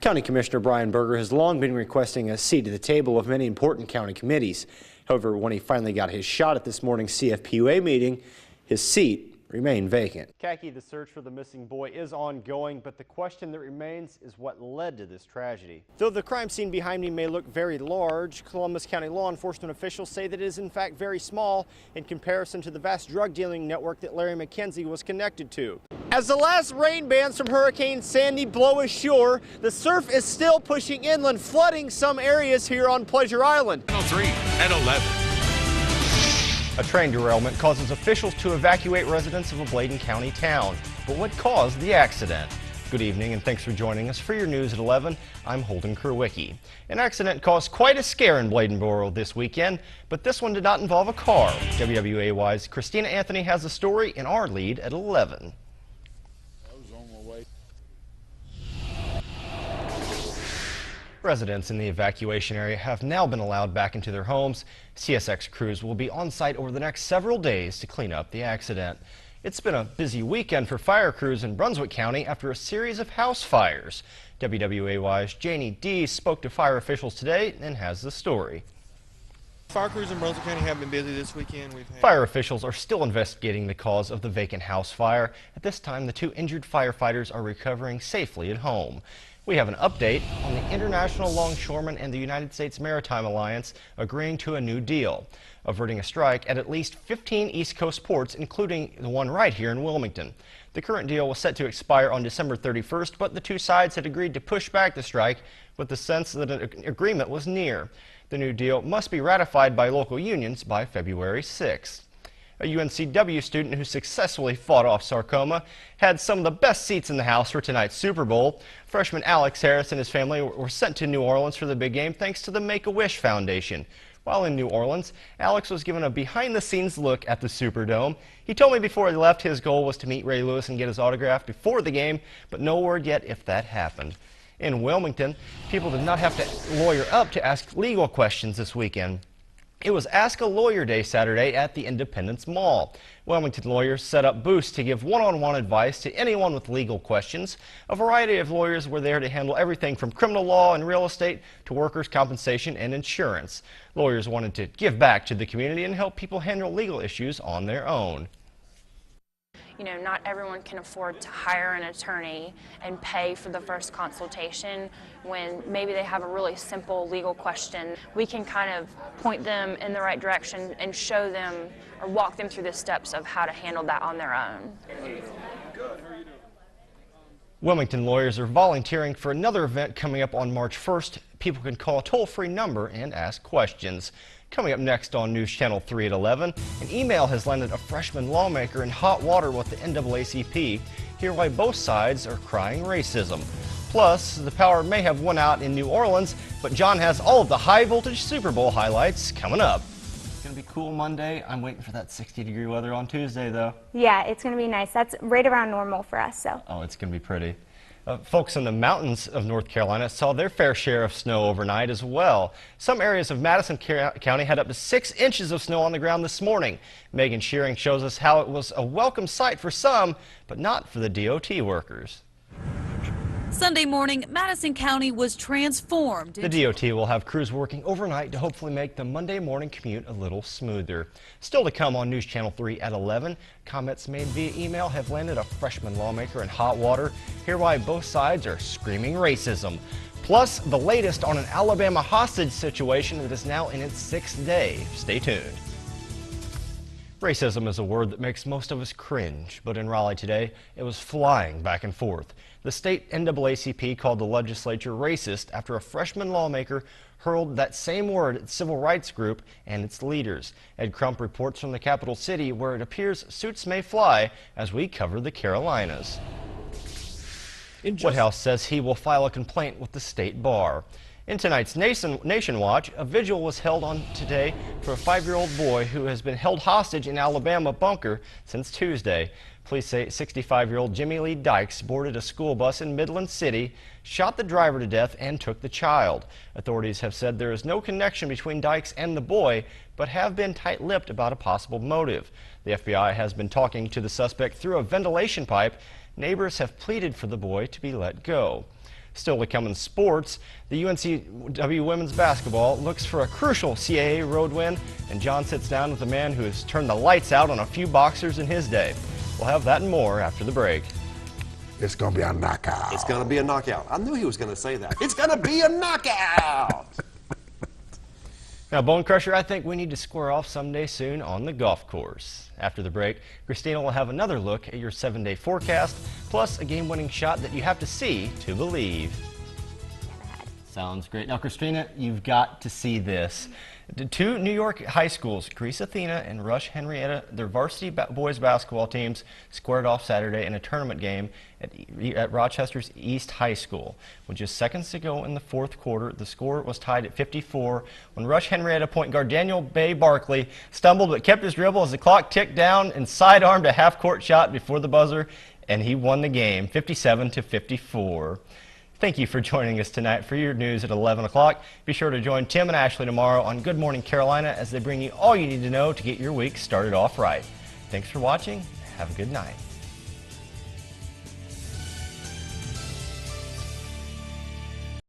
County Commissioner Brian Berger has long been requesting a seat at the table of many important county committees. However, when he finally got his shot at this morning's CFPUA meeting, his seat remained vacant. Khaki, the search for the missing boy is ongoing, but the question that remains is what led to this tragedy. Though the crime scene behind me may look very large, Columbus County law enforcement officials say that it is in fact very small in comparison to the vast drug dealing network that Larry McKenzie was connected to. As the last rain bands from Hurricane Sandy blow ashore, the surf is still pushing inland, flooding some areas here on Pleasure Island. 3 and 11. A train derailment causes officials to evacuate residents of a Bladen County town. But what caused the accident? Good evening and thanks for joining us for your news at 11. I'm Holden Kurwicki. An accident caused quite a scare in Bladenboro this weekend, but this one did not involve a car. WWAY's Christina Anthony has the story in our lead at 11. Residents in the evacuation area have now been allowed back into their homes. CSX crews will be on site over the next several days to clean up the accident. It's been a busy weekend for fire crews in Brunswick County after a series of house fires. WWAY's Janie D spoke to fire officials today and has the story. Fire crews in Brunswick County have been busy this weekend. Fire officials are still investigating the cause of the vacant house fire. At this time, the two injured firefighters are recovering safely at home. We have an update on the International Longshoremen and the United States Maritime Alliance agreeing to a new deal, averting a strike at least 15 East Coast ports, including the one right here in Wilmington. The current deal was set to expire on December 31st, but the two sides had agreed to push back the strike with the sense that an agreement was near. The new deal must be ratified by local unions by February 6th. A UNCW student who successfully fought off sarcoma had some of the best seats in the house for tonight's Super Bowl. Freshman Alex Harris and his family were sent to New Orleans for the big game thanks to the Make-A-Wish Foundation. While in New Orleans, Alex was given a behind-the-scenes look at the Superdome. He told me before he left his goal was to meet Ray Lewis and get his autograph before the game, but no word yet if that happened. In Wilmington, people did not have to lawyer up to ask legal questions this weekend. It was Ask a Lawyer Day Saturday at the Independence Mall. Wilmington lawyers set up booths to give one-on-one advice to anyone with legal questions. A variety of lawyers were there to handle everything from criminal law and real estate to workers' compensation and insurance. Lawyers wanted to give back to the community and help people handle legal issues on their own. You know, not everyone can afford to hire an attorney and pay for the first consultation when maybe they have a really simple legal question. We can kind of point them in the right direction and show them or walk them through the steps of how to handle that on their own. Wilmington lawyers are volunteering for another event coming up on March 1st. People can call a toll-free number and ask questions. Coming up next on News Channel 3 at 11, an email has landed a freshman lawmaker in hot water with the NAACP. Hear why both sides are crying racism. Plus, the power may have won out in New Orleans, but John has all of the high-voltage Super Bowl highlights coming up. It's going to be cool Monday. I'm waiting for that 60-degree weather on Tuesday, though. Yeah, it's going to be nice. That's right around normal for us. So. Oh, it's going to be pretty. Folks in the mountains of North Carolina saw their fair share of snow overnight as well. Some areas of Madison County had up to 6 inches of snow on the ground this morning. Megan Shearing shows us how it was a welcome sight for some, but not for the DOT workers. Sunday morning, Madison County was transformed. The DOT will have crews working overnight to hopefully make the Monday morning commute a little smoother. Still to come on News Channel 3 at 11, comments made via email have landed a freshman lawmaker in hot water. Hear why both sides are screaming racism. Plus, the latest on an Alabama hostage situation that is now in its 6th day. Stay tuned. Racism is a word that makes most of us cringe, but in Raleigh today, it was flying back and forth. The state NAACP called the legislature racist after a freshman lawmaker hurled that same word at the civil rights group and its leaders. Ed Crump reports from the capital city, where it appears suits may fly as we cover the Carolinas. White House says he will file a complaint with the state bar. In tonight's Nation Watch, a vigil was held on today for a 5-year-old boy who has been held hostage in Alabama bunker since Tuesday. Police say 65-year-old Jimmy Lee Dykes boarded a school bus in Midland City, shot the driver to death, and took the child. Authorities have said there is no connection between Dykes and the boy, but have been tight-lipped about a possible motive. The FBI has been talking to the suspect through a ventilation pipe. Neighbors have pleaded for the boy to be let go. Still to come in sports, the UNCW women's basketball looks for a crucial CAA road win, and John sits down with a man who has turned the lights out on a few boxers in his day. We'll have that and more after the break. It's going to be a knockout. It's going to be a knockout. I knew he was going to say that. It's going to be a knockout. Now, Bone Crusher, I think we need to square off someday soon on the golf course. After the break, Christina will have another look at your 7-day forecast, plus a game-winning shot that you have to see to believe. Sounds great. Now, Christina, you've got to see this. The two New York high schools, Greece Athena and Rush Henrietta, their varsity boys basketball teams squared off Saturday in a tournament game at Rochester's East High School. With just seconds to go in the fourth quarter, the score was tied at 54 when Rush Henrietta point guard Daniel Bay Barkley stumbled but kept his dribble as the clock ticked down and sidearmed a half-court shot before the buzzer, and he won the game 57-54. Thank you for joining us tonight for your news at 11 o'clock. Be sure to join Tim and Ashley tomorrow on Good Morning Carolina as they bring you all you need to know to get your week started off right. Thanks for watching. Have a good night.